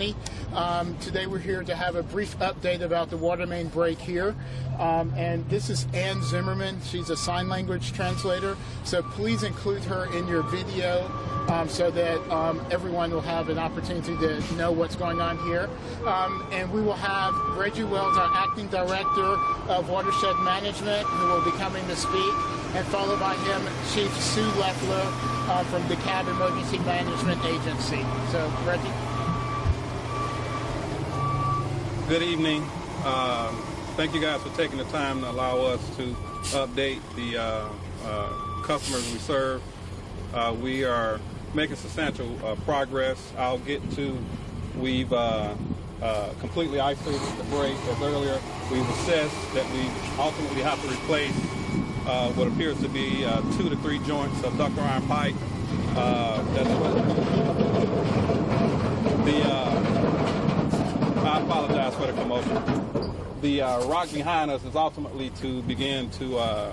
County. Today we're here to have a brief update about the water main break here. And this is Ann Zimmerman. She's a sign language translator. So please include her in your video so that everyone will have an opportunity to know what's going on here. And we will have Reggie Wells, our Acting Director of Watershed Management, who will be coming to speak, and followed by him, Chief Sue Leffler from DeKalb Emergency Management Agency. So, Reggie. Good evening. Thank you guys for taking the time to allow us to update the customers we serve. We are making substantial progress. I'll get to, we've completely isolated the break. As earlier, we've assessed that we ultimately have to replace what appears to be 2 to 3 joints of ductile iron pipe. That's what I apologize for the commotion. The rock behind us is ultimately to begin to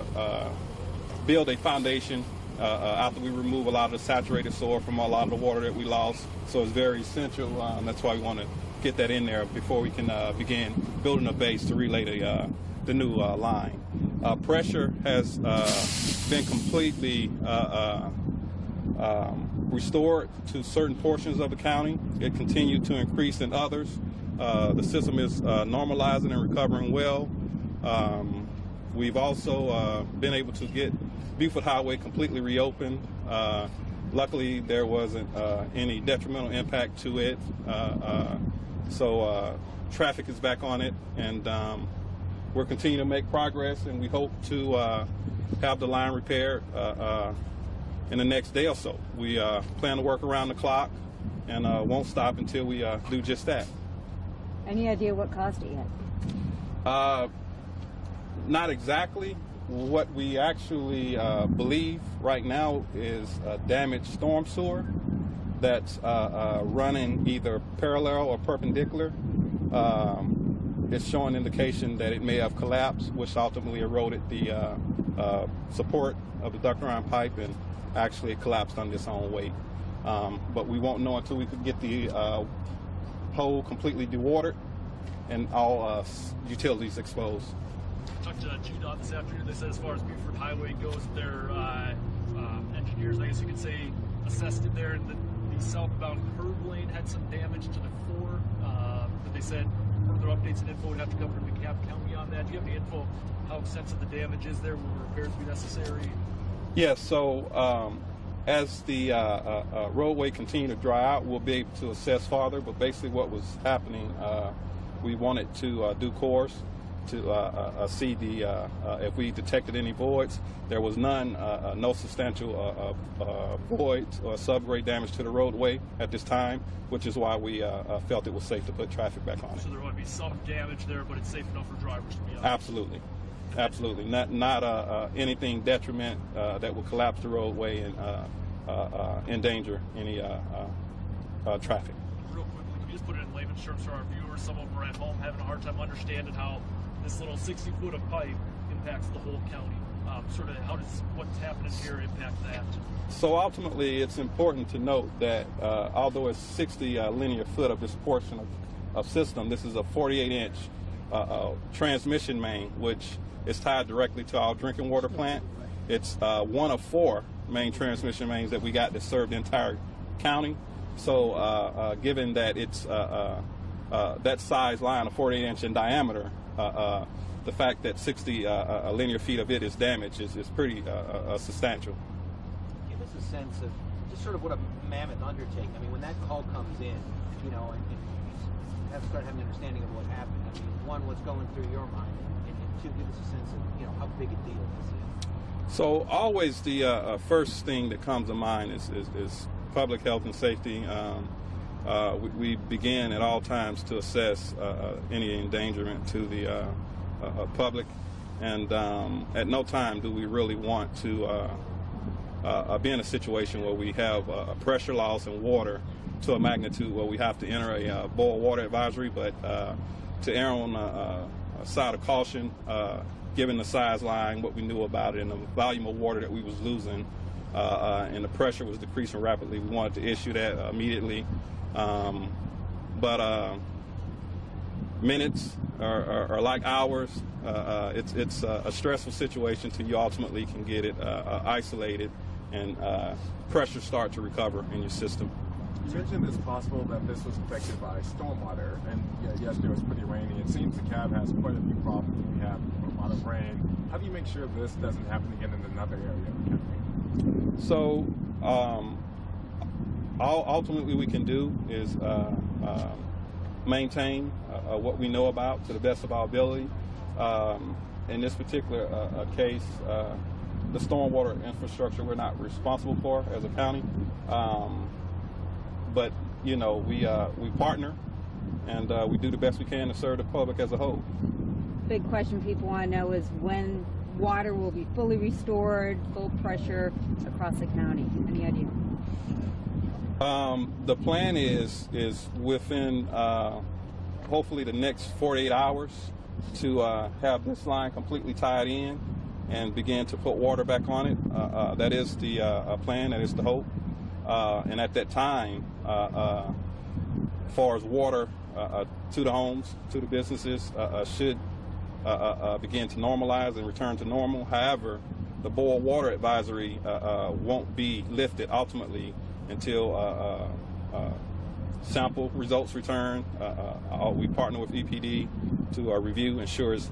build a foundation after we remove a lot of the saturated soil from a lot of the water that we lost. So it's very essential, and that's why we want to get that in there before we can begin building a base to relay the new line. Pressure has been completely restored to certain portions of the county. It continued to increase in others. The system is normalizing and recovering well. We've also been able to get Buford Highway completely reopened. Luckily, there wasn't any detrimental impact to it. So traffic is back on it, and we're continuing to make progress, and we hope to have the line repaired in the next day or so. We plan to work around the clock and won't stop until we do just that. Any idea what caused it yet? Not exactly. What we actually believe right now is a damaged storm sewer that's running either parallel or perpendicular. It's showing indication that it may have collapsed, which ultimately eroded the support of the ductile iron pipe, and actually it collapsed under its own weight. But we won't know until we could get the hole completely dewatered and all utilities exposed. I talked to GDOT this afternoon. They said as far as Buford Highway goes, their engineers, I guess you could say, assessed it there, and the southbound curb lane had some damage to the core. But they said further updates and info would have to come from DeKalb County on that. Do you have any info how extensive the damage is there? Will repairs be necessary? Yes, so as the roadway continued to dry out, we'll be able to assess farther, but basically what was happening, we wanted to do cores to see if we detected any voids. There was none, no substantial voids or subgrade damage to the roadway at this time, which is why we felt it was safe to put traffic back on it. So there would be some damage there, but it's safe enough for drivers to be on. Absolutely. Absolutely. Not anything detriment that will collapse the roadway and endanger any traffic. Real quickly, can you just put it in layman's terms for our viewers? Some of them are at home having a hard time understanding how this little 60-foot of pipe impacts the whole county. Sort of how does what's happening here impact that? So ultimately, it's important to note that although it's 60 linear foot of this portion of system, this is a 48-inch transmission main, which is tied directly to our drinking water plant. It's one of 4 main transmission mains that we got that serve the entire county. So given that it's that size line, a 48-inch in diameter, the fact that 60 linear feet of it is damaged is pretty substantial. Give us a sense of just sort of what a mammoth undertaking. I mean, when that call comes in, you know, and you have to start having an understanding of what happened. I mean, one, what's going through your mind, and 2, give us a sense of, you know, how big a deal this is. So always the first thing that comes to mind is public health and safety. We begin at all times to assess any endangerment to the public, and at no time do we really want to be in a situation where we have a pressure loss in water to a magnitude where we have to enter a boil water advisory, but to err on a side of caution, given the size line, what we knew about it, and the volume of water that we was losing, and the pressure was decreasing rapidly, we wanted to issue that immediately. but minutes are like hours. It's a stressful situation till you ultimately can get it isolated and pressure start to recover in your system. You mentioned it's possible that this was affected by stormwater, and yesterday was pretty rainy. It seems DeKalb has quite a few problems when we have a lot of rain. How do you make sure this doesn't happen again in another area of the county? So, all ultimately we can do is maintain what we know about to the best of our ability. In this particular case, the stormwater infrastructure we're not responsible for as a county. But you know, we partner and we do the best we can to serve the public as a whole. Big question people want to know is when water will be fully restored, full pressure across the county. Any idea? The plan is within hopefully the next 48 hours to have this line completely tied in and begin to put water back on it. That is the plan. That is the hope. And at that time, as far as water to the homes, to the businesses, should begin to normalize and return to normal. However, the boil water advisory won't be lifted ultimately until sample results return. We partner with EPD to review, ensure it's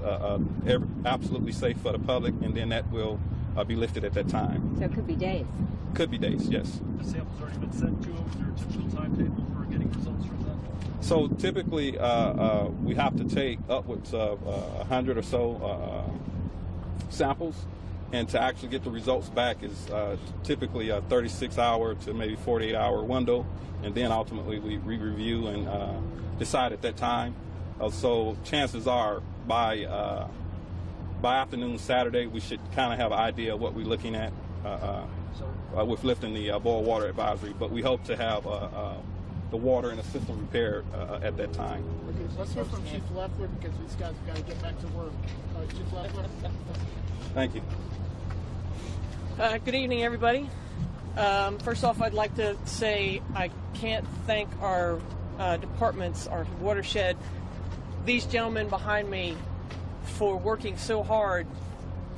absolutely safe for the public, and then that will be lifted at that time. So it could be days. Could be days, yes. The sample's already been sent to them. Is there a typical timetable for getting results from them? So typically, we have to take upwards of 100 or so samples, and to actually get the results back is typically a 36-hour to maybe 48-hour window, and then ultimately we review and decide at that time. So chances are by afternoon Saturday, we should kind of have an idea of what we're looking at with lifting the boil water advisory. But we hope to have the water in the system repaired at that time. Let's hear from Chief Leffler because these guys have got to get back to work. Chief Leffler. Thank you. Good evening, everybody. First off, I'd like to say I can't thank our departments, our watershed, these gentlemen behind me for working so hard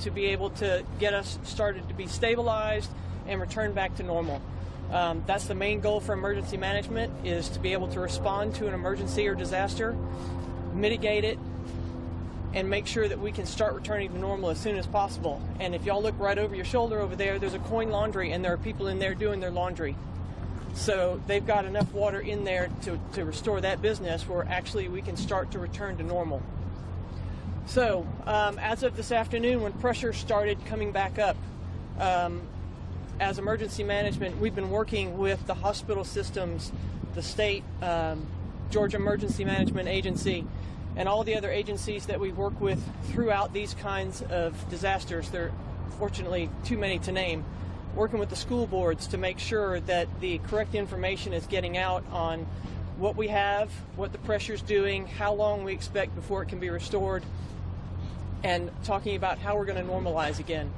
to be able to get us started to be stabilized and return back to normal. That's the main goal for emergency management, is to be able to respond to an emergency or disaster, mitigate it, and make sure that we can start returning to normal as soon as possible. And if y'all look right over your shoulder over there, there's a coin laundry, and there are people in there doing their laundry. So they've got enough water in there to restore that business where actually we can start to return to normal. So as of this afternoon, when pressure started coming back up, as emergency management, we've been working with the hospital systems, the state, Georgia Emergency Management Agency, and all the other agencies that we work with throughout these kinds of disasters. There are fortunately too many to name. Working with the school boards to make sure that the correct information is getting out on what we have, what the pressure's doing, how long we expect before it can be restored, and talking about how we're going to normalize again.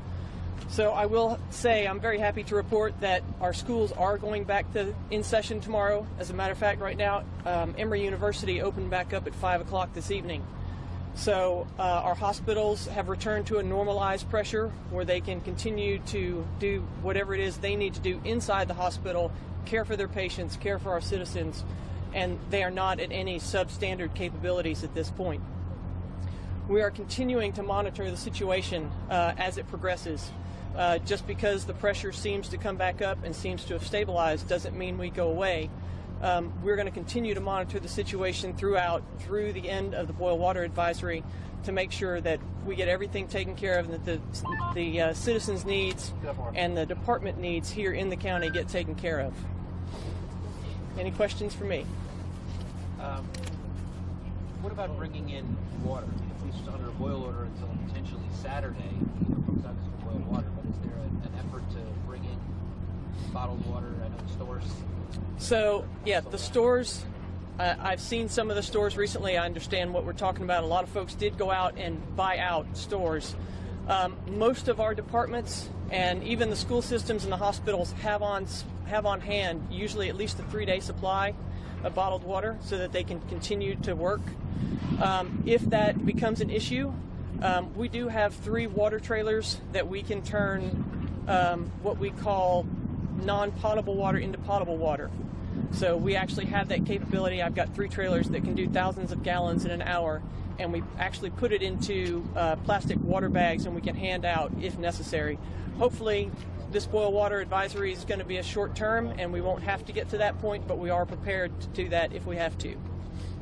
So I will say I'm very happy to report that our schools are going back to in session tomorrow. As a matter of fact, right now, Emory University opened back up at 5 o'clock this evening. So our hospitals have returned to a normalized pressure where they can continue to do whatever it is they need to do inside the hospital, care for their patients, care for our citizens, and they are not at any substandard capabilities at this point. We are continuing to monitor the situation as it progresses. Just because the pressure seems to come back up and seems to have stabilized doesn't mean we go away. We're going to continue to monitor the situation through the end of the boil water advisory to make sure that we get everything taken care of and that the citizens' needs and the department needs here in the county get taken care of. Any questions for me? What about bringing in water? If we stood under a boil order until potentially Saturday, folks obviously boil water, but is there an effort to bring in bottled water? I know the stores. So, yeah, the stores, I've seen some of the stores recently. I understand what we're talking about. A lot of folks did go out and buy out stores. Most of our departments and even the school systems and the hospitals have on hand usually at least a 3-day supply. bottled water so that they can continue to work. If that becomes an issue, we do have 3 water trailers that we can turn what we call non-potable water into potable water. So we actually have that capability. I've got 3 trailers that can do thousands of gallons in an hour, and we actually put it into plastic water bags, and we can hand out if necessary. Hopefully this boil water advisory is going to be a short term and we won't have to get to that point, but we are prepared to do that if we have to.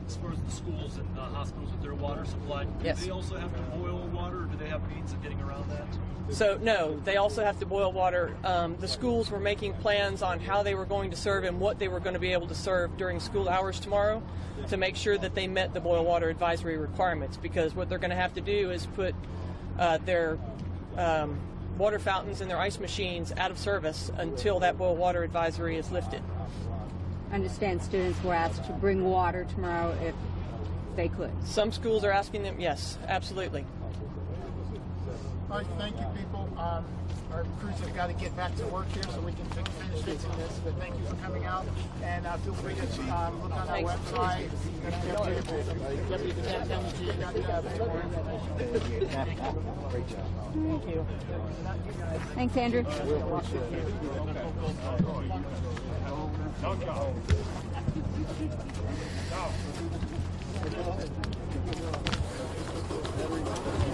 As far as the schools and hospitals with their water supply, do Yes. they also have to boil water, or do they have means of getting around that? So no, they also have to boil water. The schools were making plans on how they were going to serve and what they were going to be able to serve during school hours tomorrow to make sure that they met the boil water advisory requirements, because what they're going to have to do is put their water fountains and their ice machines out of service until that boil water advisory is lifted. I understand students were asked to bring water tomorrow if they could. Some schools are asking them, yes, absolutely. All right, thank you, people. Our crews have got to get back to work here so we can finish fixing this. But thank you for coming out, and feel free to look on our Thanks. website. Deputy DeKalb County GA.gov for more information. Great job. Thank you. Thanks, Andrew. No.